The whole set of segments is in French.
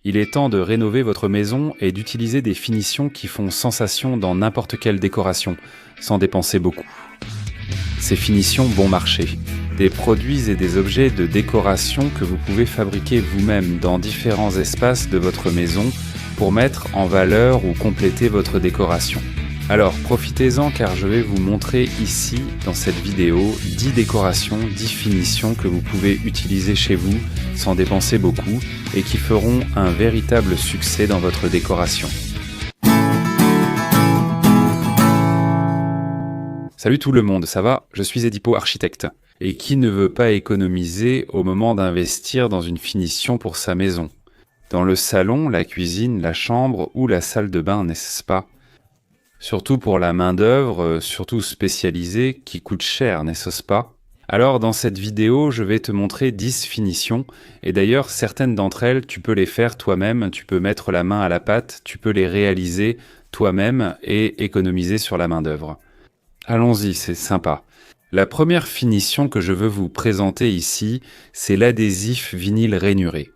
Il est temps de rénover votre maison et d'utiliser des finitions qui font sensation dans n'importe quelle décoration, sans dépenser beaucoup. Ces finitions bon marché, des produits et des objets de décoration que vous pouvez fabriquer vous-même dans différents espaces de votre maison pour mettre en valeur ou compléter votre décoration. Alors profitez-en car je vais vous montrer ici, dans cette vidéo, 10 décorations, 10 finitions que vous pouvez utiliser chez vous sans dépenser beaucoup et qui feront un véritable succès dans votre décoration. Salut tout le monde, ça va? Je suis Edipo Architecte. Et qui ne veut pas économiser au moment d'investir dans une finition pour sa maison? Dans le salon, la cuisine, la chambre ou la salle de bain, n'est-ce pas? Surtout pour la main-d'œuvre, surtout spécialisée, qui coûte cher, n'est-ce pas? Alors dans cette vidéo, je vais te montrer 10 finitions, et d'ailleurs certaines d'entre elles, tu peux les faire toi-même, tu peux mettre la main à la pâte, tu peux les réaliser toi-même et économiser sur la main-d'œuvre. Allons-y, c'est sympa. La première finition que je veux vous présenter ici, c'est l'adhésif vinyle rainuré.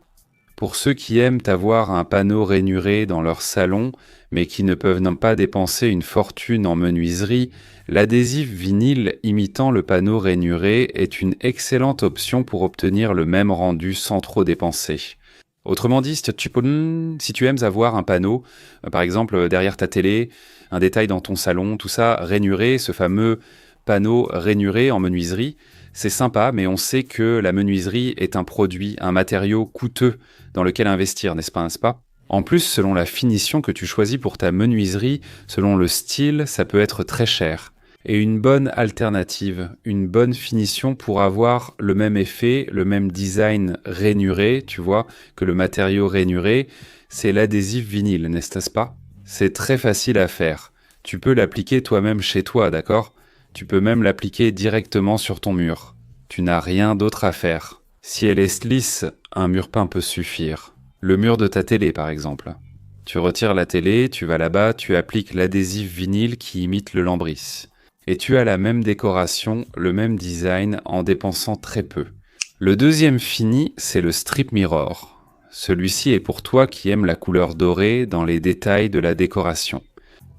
Pour ceux qui aiment avoir un panneau rainuré dans leur salon, mais qui ne peuvent pas dépenser une fortune en menuiserie, l'adhésif vinyle imitant le panneau rainuré est une excellente option pour obtenir le même rendu sans trop dépenser. Autrement dit, si tu aimes avoir un panneau, par exemple derrière ta télé, un détail dans ton salon, tout ça rainuré, ce fameux panneau rainuré en menuiserie, c'est sympa, mais on sait que la menuiserie est un produit, un matériau coûteux dans lequel investir, n'est-ce pas? En plus, selon la finition que tu choisis pour ta menuiserie, selon le style, ça peut être très cher. Et une bonne alternative, une bonne finition pour avoir le même effet, le même design rainuré, tu vois, que le matériau rainuré, c'est l'adhésif vinyle, n'est-ce pas? C'est très facile à faire. Tu peux l'appliquer toi-même chez toi, d'accord? Tu peux même l'appliquer directement sur ton mur. Tu n'as rien d'autre à faire. Si elle est lisse, un mur peint peut suffire. Le mur de ta télé, par exemple. Tu retires la télé, tu vas là-bas, tu appliques l'adhésif vinyle qui imite le lambris. Et tu as la même décoration, le même design en dépensant très peu. Le deuxième fini, c'est le strip mirror. Celui-ci est pour toi qui aimes la couleur dorée dans les détails de la décoration.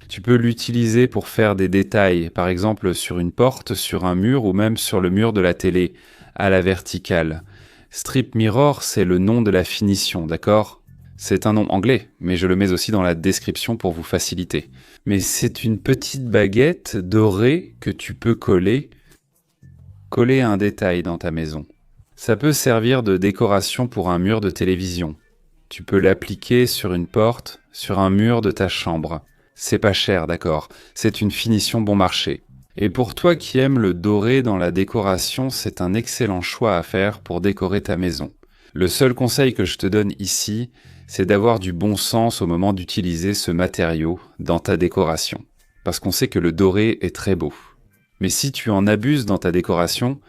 Tu peux l'utiliser pour faire des détails, par exemple sur une porte, sur un mur ou même sur le mur de la télé, à la verticale. Strip mirror, c'est le nom de la finition, d'accord? C'est un nom anglais, mais je le mets aussi dans la description pour vous faciliter. Mais c'est une petite baguette dorée que tu peux coller à un détail dans ta maison. Ça peut servir de décoration pour un mur de télévision. Tu peux l'appliquer sur une porte, sur un mur de ta chambre. C'est pas cher, d'accord? C'est une finition bon marché. Et pour toi qui aimes le doré dans la décoration, c'est un excellent choix à faire pour décorer ta maison. Le seul conseil que je te donne ici, c'est d'avoir du bon sens au moment d'utiliser ce matériau dans ta décoration. Parce qu'on sait que le doré est très beau. Mais si tu en abuses dans ta décoration,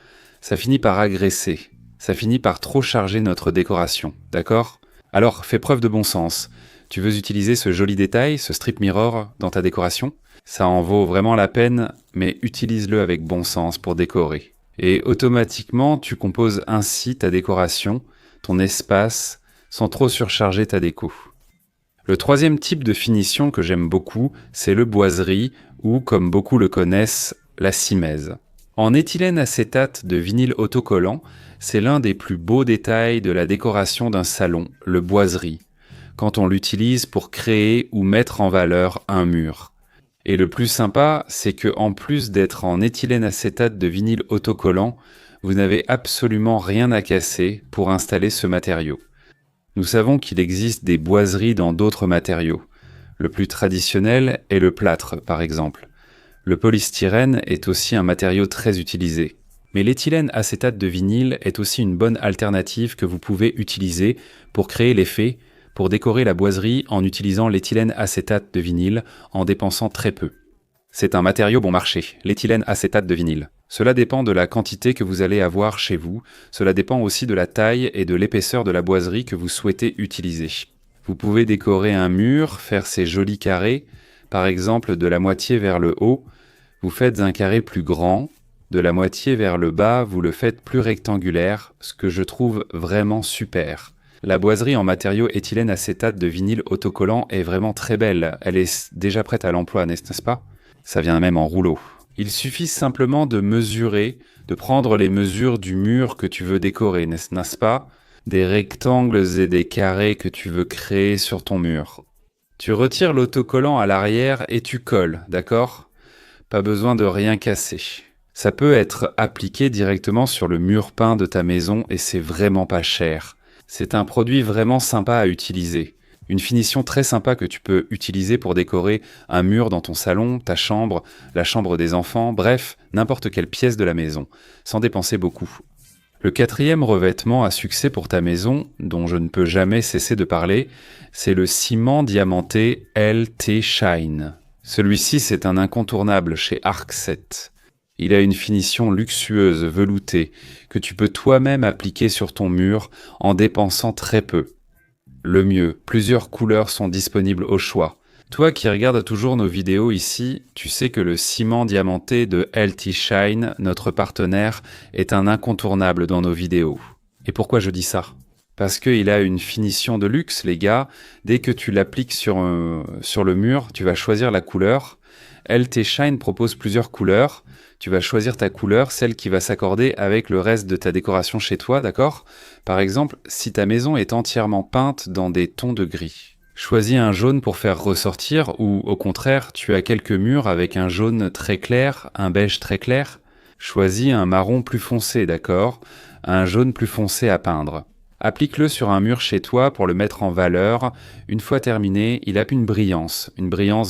ça finit par agresser. Ça finit par trop charger notre décoration, d'accord? Alors, fais preuve de bon sens. Tu veux utiliser ce joli détail, ce strip mirror, dans ta décoration? Ça en vaut vraiment la peine, mais utilise-le avec bon sens pour décorer. Et automatiquement, tu composes ainsi ta décoration, ton espace, sans trop surcharger ta déco. Le troisième type de finition que j'aime beaucoup, c'est le boiserie, ou comme beaucoup le connaissent, la simèse. En éthylène acétate de vinyle autocollant, c'est l'un des plus beaux détails de la décoration d'un salon, le boiserie, quand on l'utilise pour créer ou mettre en valeur un mur. Et le plus sympa, c'est que en plus d'être en éthylène acétate de vinyle autocollant, vous n'avez absolument rien à casser pour installer ce matériau. Nous savons qu'il existe des boiseries dans d'autres matériaux. Le plus traditionnel est le plâtre, par exemple. Le polystyrène est aussi un matériau très utilisé. Mais l'éthylène acétate de vinyle est aussi une bonne alternative que vous pouvez utiliser pour créer l'effet, pour décorer la boiserie en utilisant l'éthylène acétate de vinyle en dépensant très peu. C'est un matériau bon marché, l'éthylène acétate de vinyle. Cela dépend de la quantité que vous allez avoir chez vous, cela dépend aussi de la taille et de l'épaisseur de la boiserie que vous souhaitez utiliser. Vous pouvez décorer un mur, faire ces jolis carrés, par exemple de la moitié vers le haut, vous faites un carré plus grand, de la moitié vers le bas, vous le faites plus rectangulaire, ce que je trouve vraiment super. La boiserie en matériaux éthylène acétate de vinyle autocollant est vraiment très belle. Elle est déjà prête à l'emploi, n'est-ce pas? Ça vient même en rouleau. Il suffit simplement de mesurer, de prendre les mesures du mur que tu veux décorer, n'est-ce pas? Des rectangles et des carrés que tu veux créer sur ton mur. Tu retires l'autocollant à l'arrière et tu colles, d'accord? Pas besoin de rien casser. Ça peut être appliqué directement sur le mur peint de ta maison et c'est vraiment pas cher. C'est un produit vraiment sympa à utiliser. Une finition très sympa que tu peux utiliser pour décorer un mur dans ton salon, ta chambre, la chambre des enfants, bref, n'importe quelle pièce de la maison, sans dépenser beaucoup. Le 4e revêtement à succès pour ta maison, dont je ne peux jamais cesser de parler, c'est le ciment diamanté LT Shine. Celui-ci, c'est un incontournable chez Arc7. Il a une finition luxueuse, veloutée, que tu peux toi-même appliquer sur ton mur en dépensant très peu. Le mieux, plusieurs couleurs sont disponibles au choix. Toi qui regardes toujours nos vidéos ici, tu sais que le ciment diamanté de LT Shine, notre partenaire, est un incontournable dans nos vidéos. Et pourquoi je dis ça? Parce qu'il a une finition de luxe, les gars. Dès que tu l'appliques sur le mur, tu vas choisir la couleur. LT Shine propose plusieurs couleurs. Tu vas choisir ta couleur, celle qui va s'accorder avec le reste de ta décoration chez toi, d'accord? Par exemple, si ta maison est entièrement peinte dans des tons de gris, choisis un jaune pour faire ressortir, ou au contraire, tu as quelques murs avec un jaune très clair, un beige très clair. Choisis un marron plus foncé, d'accord? Un jaune plus foncé à peindre. Applique-le sur un mur chez toi pour le mettre en valeur. Une fois terminé, il a une brillance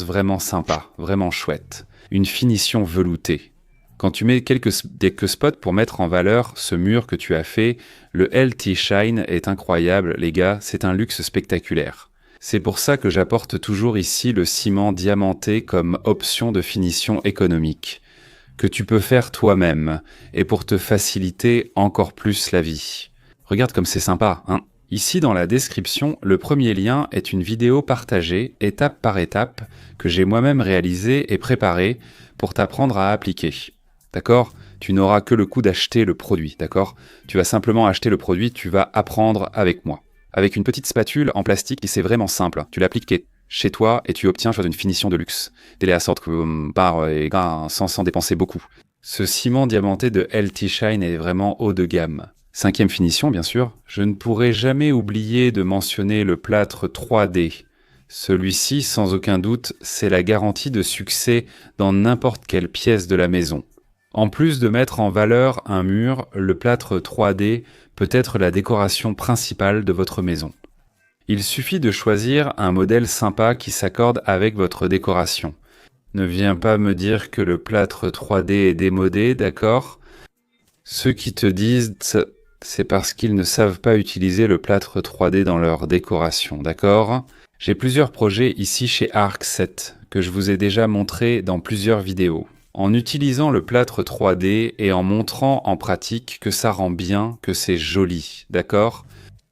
vraiment sympa, vraiment chouette. Une finition veloutée. Quand tu mets quelques spots pour mettre en valeur ce mur que tu as fait, le LT Shine est incroyable, les gars, c'est un luxe spectaculaire. C'est pour ça que j'apporte toujours ici le ciment diamanté comme option de finition économique, que tu peux faire toi-même, et pour te faciliter encore plus la vie. Regarde comme c'est sympa, hein? Ici dans la description, le premier lien est une vidéo partagée, étape par étape, que j'ai moi-même réalisée et préparée pour t'apprendre à appliquer. D'accord? Tu n'auras que le coup d'acheter le produit, d'accord? Tu vas simplement acheter le produit, tu vas apprendre avec moi. Avec une petite spatule en plastique, c'est vraiment simple. Tu l'appliques chez toi et tu obtiens une finition de luxe. Délai à sorte sans dépenser beaucoup. Ce ciment diamanté de LT Shine est vraiment haut de gamme. 5e finition, bien sûr. Je ne pourrai jamais oublier de mentionner le plâtre 3D. Celui-ci, sans aucun doute, c'est la garantie de succès dans n'importe quelle pièce de la maison. En plus de mettre en valeur un mur, le plâtre 3D peut être la décoration principale de votre maison. Il suffit de choisir un modèle sympa qui s'accorde avec votre décoration. Ne viens pas me dire que le plâtre 3D est démodé, d'accord? Ceux qui te disent, c'est parce qu'ils ne savent pas utiliser le plâtre 3D dans leur décoration, d'accord? J'ai plusieurs projets ici chez Arc7 que je vous ai déjà montré dans plusieurs vidéos. En utilisant le plâtre 3D et en montrant en pratique que ça rend bien, que c'est joli, d'accord?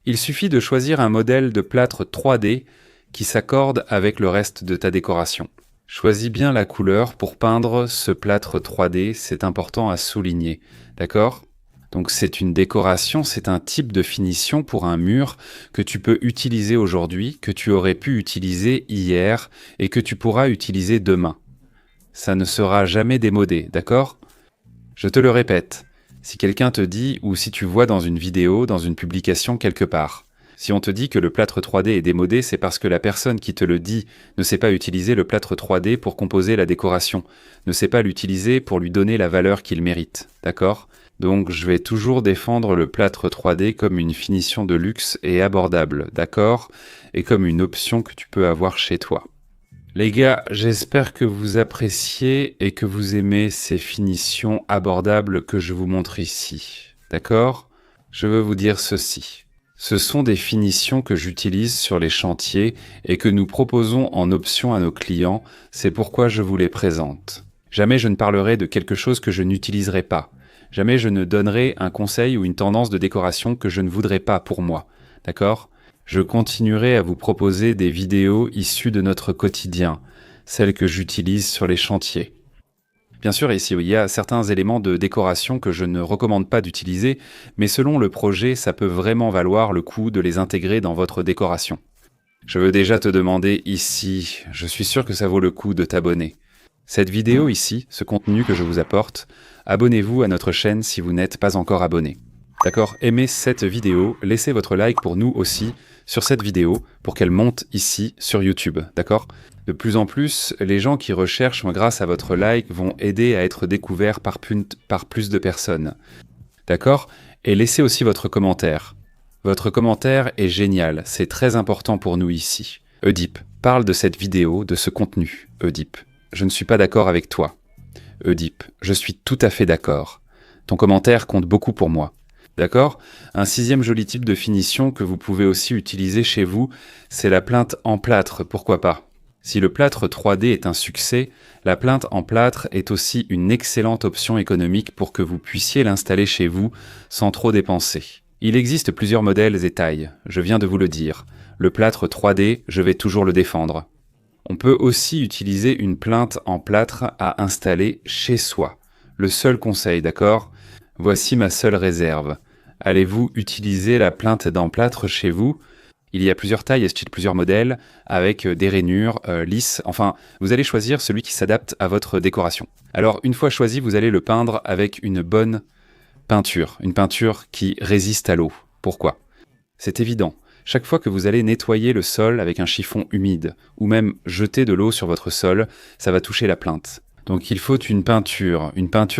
Il suffit de choisir un modèle de plâtre 3D qui s'accorde avec le reste de ta décoration. Choisis bien la couleur pour peindre ce plâtre 3D, c'est important à souligner, d'accord? Donc c'est une décoration, c'est un type de finition pour un mur que tu peux utiliser aujourd'hui, que tu aurais pu utiliser hier et que tu pourras utiliser demain. Ça ne sera jamais démodé, d'accord? Je te le répète, si quelqu'un te dit ou si tu vois dans une vidéo, dans une publication quelque part, si on te dit que le plâtre 3D est démodé, c'est parce que la personne qui te le dit ne sait pas utiliser le plâtre 3D pour composer la décoration, ne sait pas l'utiliser pour lui donner la valeur qu'il mérite, d'accord? Donc je vais toujours défendre le plâtre 3D comme une finition de luxe et abordable, d'accord? Et comme une option que tu peux avoir chez toi. Les gars, j'espère que vous appréciez et que vous aimez ces finitions abordables que je vous montre ici. D'accord? Je veux vous dire ceci. Ce sont des finitions que j'utilise sur les chantiers et que nous proposons en option à nos clients, c'est pourquoi je vous les présente. Jamais je ne parlerai de quelque chose que je n'utiliserai pas. Jamais je ne donnerai un conseil ou une tendance de décoration que je ne voudrais pas pour moi. D'accord ? Je continuerai à vous proposer des vidéos issues de notre quotidien, celles que j'utilise sur les chantiers. Bien sûr, ici, il y a certains éléments de décoration que je ne recommande pas d'utiliser, mais selon le projet, ça peut vraiment valoir le coup de les intégrer dans votre décoration. Je veux déjà te demander ici, je suis sûr que ça vaut le coup de t'abonner. Cette vidéo ici, ce contenu que je vous apporte, abonnez-vous à notre chaîne si vous n'êtes pas encore abonné. D'accord? Aimez cette vidéo, laissez votre like pour nous aussi sur cette vidéo pour qu'elle monte ici sur YouTube. D'accord? De plus en plus, les gens qui recherchent grâce à votre like vont aider à être découverts par plus de personnes. D'accord? Et laissez aussi votre commentaire. Votre commentaire est génial, c'est très important pour nous ici. Oedipe, parle de cette vidéo, de ce contenu. Oedipe, je ne suis pas d'accord avec toi. Oedipe, je suis tout à fait d'accord. Ton commentaire compte beaucoup pour moi. D'accord? Un 6e joli type de finition que vous pouvez aussi utiliser chez vous, c'est la plinthe en plâtre, pourquoi pas? Si le plâtre 3D est un succès, la plinthe en plâtre est aussi une excellente option économique pour que vous puissiez l'installer chez vous sans trop dépenser. Il existe plusieurs modèles et tailles, je viens de vous le dire. Le plâtre 3D, je vais toujours le défendre. On peut aussi utiliser une plinthe en plâtre à installer chez soi. Le seul conseil, d'accord? Voici ma seule réserve. Allez-vous utiliser la plinthe en plâtre chez vous? Il y a plusieurs tailles, plusieurs modèles, avec des rainures, lisses. Enfin, vous allez choisir celui qui s'adapte à votre décoration. Alors, une fois choisi, vous allez le peindre avec une bonne peinture. Une peinture qui résiste à l'eau. Pourquoi? C'est évident. Chaque fois que vous allez nettoyer le sol avec un chiffon humide, ou même jeter de l'eau sur votre sol, ça va toucher la plinthe. Donc il faut une peinture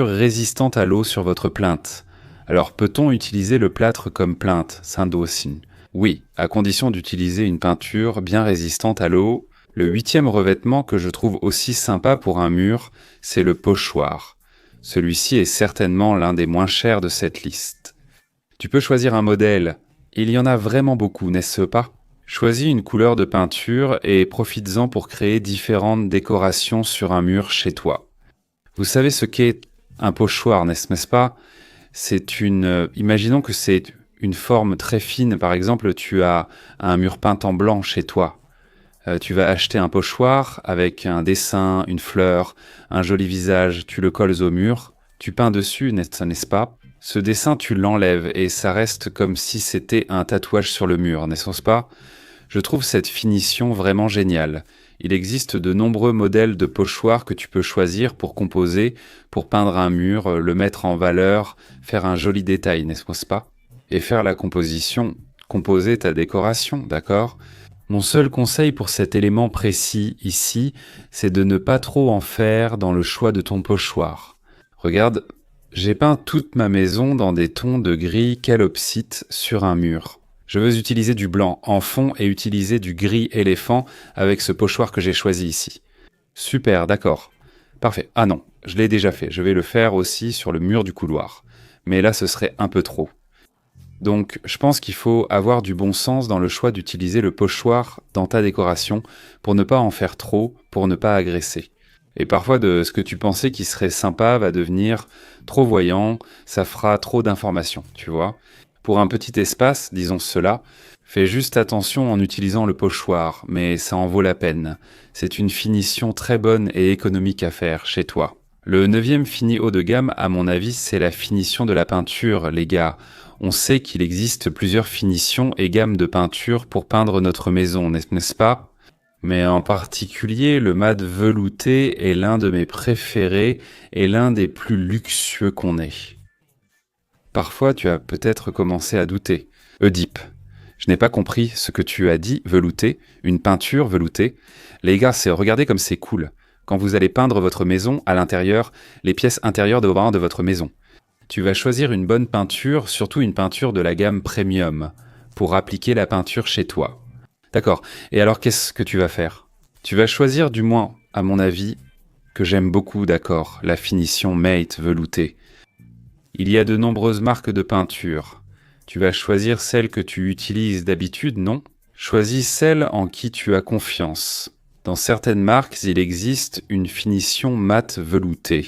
résistante à l'eau sur votre plinthe. Alors peut-on utiliser le plâtre comme plinthe, Saint-Daucine? Oui, à condition d'utiliser une peinture bien résistante à l'eau. Le 8e revêtement que je trouve aussi sympa pour un mur, c'est le pochoir. Celui-ci est certainement l'un des moins chers de cette liste. Tu peux choisir un modèle. Il y en a vraiment beaucoup, n'est-ce pas? Choisis une couleur de peinture et profites-en pour créer différentes décorations sur un mur chez toi. Vous savez ce qu'est un pochoir, n'est-ce pas? Imaginons que c'est une forme très fine. Par exemple, tu as un mur peint en blanc chez toi. Tu vas acheter un pochoir avec un dessin, une fleur, un joli visage. Tu le colles au mur. Tu peins dessus, n'est-ce pas? Ce dessin, tu l'enlèves et ça reste comme si c'était un tatouage sur le mur, n'est-ce pas? Je trouve cette finition vraiment géniale. Il existe de nombreux modèles de pochoirs que tu peux choisir pour composer, pour peindre un mur, le mettre en valeur, faire un joli détail, n'est-ce pas? Et faire la composition, composer ta décoration, d'accord? Mon seul conseil pour cet élément précis ici, c'est de ne pas trop en faire dans le choix de ton pochoir. Regarde, j'ai peint toute ma maison dans des tons de gris calopsite sur un mur. Je veux utiliser du blanc en fond et utiliser du gris éléphant avec ce pochoir que j'ai choisi ici. Super, d'accord. Parfait. Ah non, je l'ai déjà fait. Je vais le faire aussi sur le mur du couloir. Mais là, ce serait un peu trop. Donc, je pense qu'il faut avoir du bon sens dans le choix d'utiliser le pochoir dans ta décoration pour ne pas en faire trop, pour ne pas agresser. Et parfois, de ce que tu pensais qui serait sympa va devenir trop voyant, ça fera trop d'informations, tu vois. Pour un petit espace, disons cela, fais juste attention en utilisant le pochoir, mais ça en vaut la peine. C'est une finition très bonne et économique à faire chez toi. Le 9e fini haut de gamme, à mon avis, c'est la finition de la peinture, les gars. On sait qu'il existe plusieurs finitions et gammes de peinture pour peindre notre maison, n'est-ce pas? Mais en particulier, le mat velouté est l'un de mes préférés et l'un des plus luxueux qu'on ait. Parfois, tu as peut-être commencé à douter. Oedipe, je n'ai pas compris ce que tu as dit, velouté, une peinture veloutée. Les gars, regardez comme c'est cool. Quand vous allez peindre votre maison, à l'intérieur, les pièces intérieures de votre maison. Tu vas choisir une bonne peinture, surtout une peinture de la gamme premium, pour appliquer la peinture chez toi. D'accord. Et alors, qu'est-ce que tu vas faire? Tu vas choisir, du moins, à mon avis, que j'aime beaucoup, d'accord, la finition Mate veloutée. Il y a de nombreuses marques de peinture. Tu vas choisir celle que tu utilises d'habitude, non? Choisis celle en qui tu as confiance. Dans certaines marques, il existe une finition mate veloutée.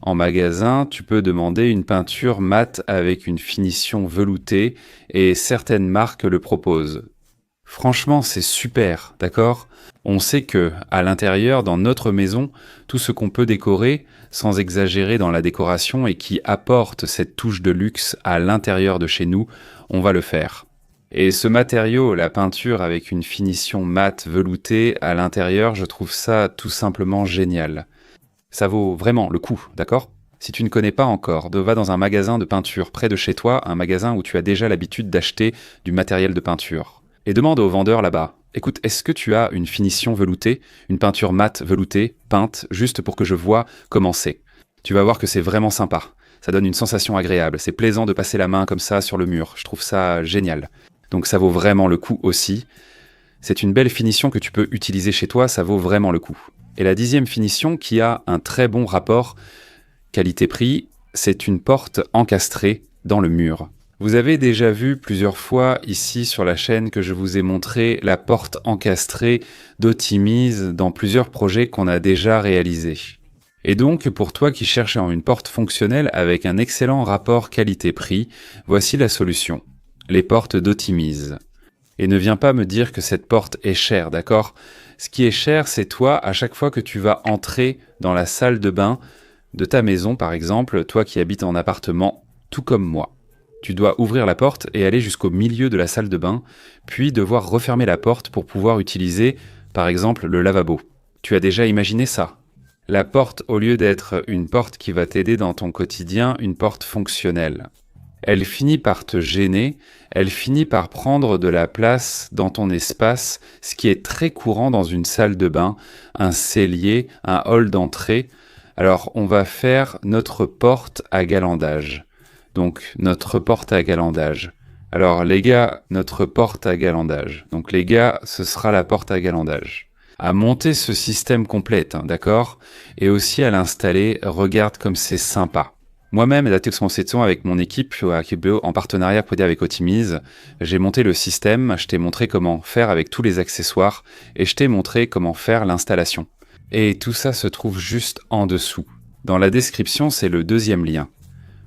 En magasin, tu peux demander une peinture mate avec une finition veloutée et certaines marques le proposent. Franchement, c'est super, d'accord? On sait que, à l'intérieur, dans notre maison, tout ce qu'on peut décorer, sans exagérer dans la décoration et qui apporte cette touche de luxe à l'intérieur de chez nous, on va le faire. Et ce matériau, la peinture avec une finition mate veloutée à l'intérieur, je trouve ça tout simplement génial. Ça vaut vraiment le coup, d'accord? Si tu ne connais pas encore, va dans un magasin de peinture près de chez toi, un magasin où tu as déjà l'habitude d'acheter du matériel de peinture. Et demande au vendeur là-bas, écoute, est-ce que tu as une finition veloutée, une peinture mate veloutée, peinte, juste pour que je vois comment c'est? Tu vas voir que c'est vraiment sympa. Ça donne une sensation agréable, c'est plaisant de passer la main comme ça sur le mur, je trouve ça génial. Donc ça vaut vraiment le coup aussi. C'est une belle finition que tu peux utiliser chez toi, ça vaut vraiment le coup. Et la 10e finition qui a un très bon rapport qualité-prix, c'est une porte encastrée dans le mur. Vous avez déjà vu plusieurs fois ici sur la chaîne que je vous ai montré la porte encastrée d'Optimise dans plusieurs projets qu'on a déjà réalisés. Et donc, pour toi qui cherches une porte fonctionnelle avec un excellent rapport qualité-prix, voici la solution. Les portes d'Optimise. Et ne viens pas me dire que cette porte est chère, d'accord? Ce qui est cher, c'est toi, à chaque fois que tu vas entrer dans la salle de bain de ta maison, par exemple, toi qui habites en appartement, tout comme moi. Tu dois ouvrir la porte et aller jusqu'au milieu de la salle de bain, puis devoir refermer la porte pour pouvoir utiliser, par exemple, le lavabo. Tu as déjà imaginé ça? La porte, au lieu d'être une porte qui va t'aider dans ton quotidien, une porte fonctionnelle. Elle finit par te gêner, elle finit par prendre de la place dans ton espace, ce qui est très courant dans une salle de bain, un cellier, un hall d'entrée. Alors, on va faire notre porte à galandage. Donc, notre porte à galandage. Alors, les gars, notre porte à galandage. Donc, les gars, ce sera la porte à galandage. À monter ce système complet, d'accord? Et aussi à l'installer, regarde comme c'est sympa. Moi-même, à la conception avec mon équipe en partenariat avec Optimise, j'ai monté le système, je t'ai montré comment faire avec tous les accessoires et je t'ai montré comment faire l'installation. Et tout ça se trouve juste en dessous. Dans la description, c'est le 2e lien.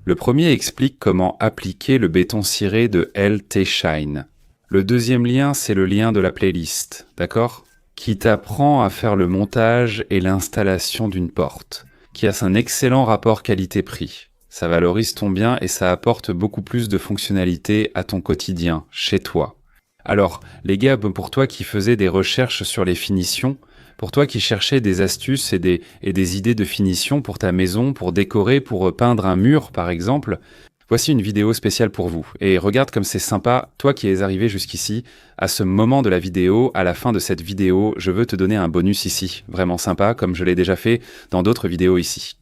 Le premier explique comment appliquer le béton ciré de LT Shine. Le 2e lien, c'est le lien de la playlist, d'accord? Qui t'apprend à faire le montage et l'installation d'une porte, qui a un excellent rapport qualité-prix. Ça valorise ton bien et ça apporte beaucoup plus de fonctionnalités à ton quotidien, chez toi. Alors, les gars, pour toi qui faisais des recherches sur les finitions, pour toi qui cherchais des astuces et des idées de finition pour ta maison, pour décorer, pour peindre un mur par exemple, voici une vidéo spéciale pour vous. Et regarde comme c'est sympa, toi qui es arrivé jusqu'ici, à ce moment de la vidéo, à la fin de cette vidéo, je veux te donner un bonus ici, vraiment sympa, comme je l'ai déjà fait dans d'autres vidéos ici.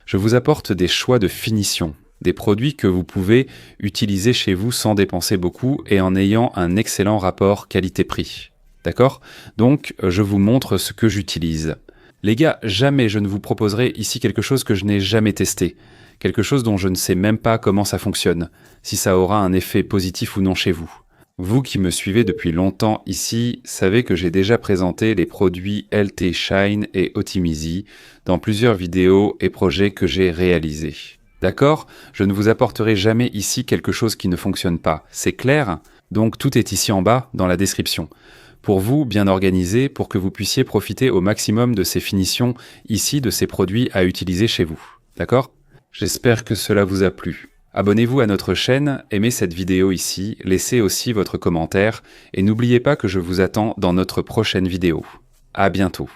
Je vous apporte des choix de finition, des produits que vous pouvez utiliser chez vous sans dépenser beaucoup et en ayant un excellent rapport qualité-prix. D'accord? Donc, je vous montre ce que j'utilise. Les gars, jamais je ne vous proposerai ici quelque chose que je n'ai jamais testé. Quelque chose dont je ne sais même pas comment ça fonctionne, si ça aura un effet positif ou non chez vous. Vous qui me suivez depuis longtemps ici, savez que j'ai déjà présenté les produits LT Shine et Optimise dans plusieurs vidéos et projets que j'ai réalisés. D'accord? Je ne vous apporterai jamais ici quelque chose qui ne fonctionne pas. C'est clair? Donc tout est ici en bas, dans la description. Pour vous, bien organisé, pour que vous puissiez profiter au maximum de ces finitions ici, de ces produits à utiliser chez vous. D'accord? J'espère que cela vous a plu. Abonnez-vous à notre chaîne, aimez cette vidéo ici, laissez aussi votre commentaire et n'oubliez pas que je vous attends dans notre prochaine vidéo. À bientôt.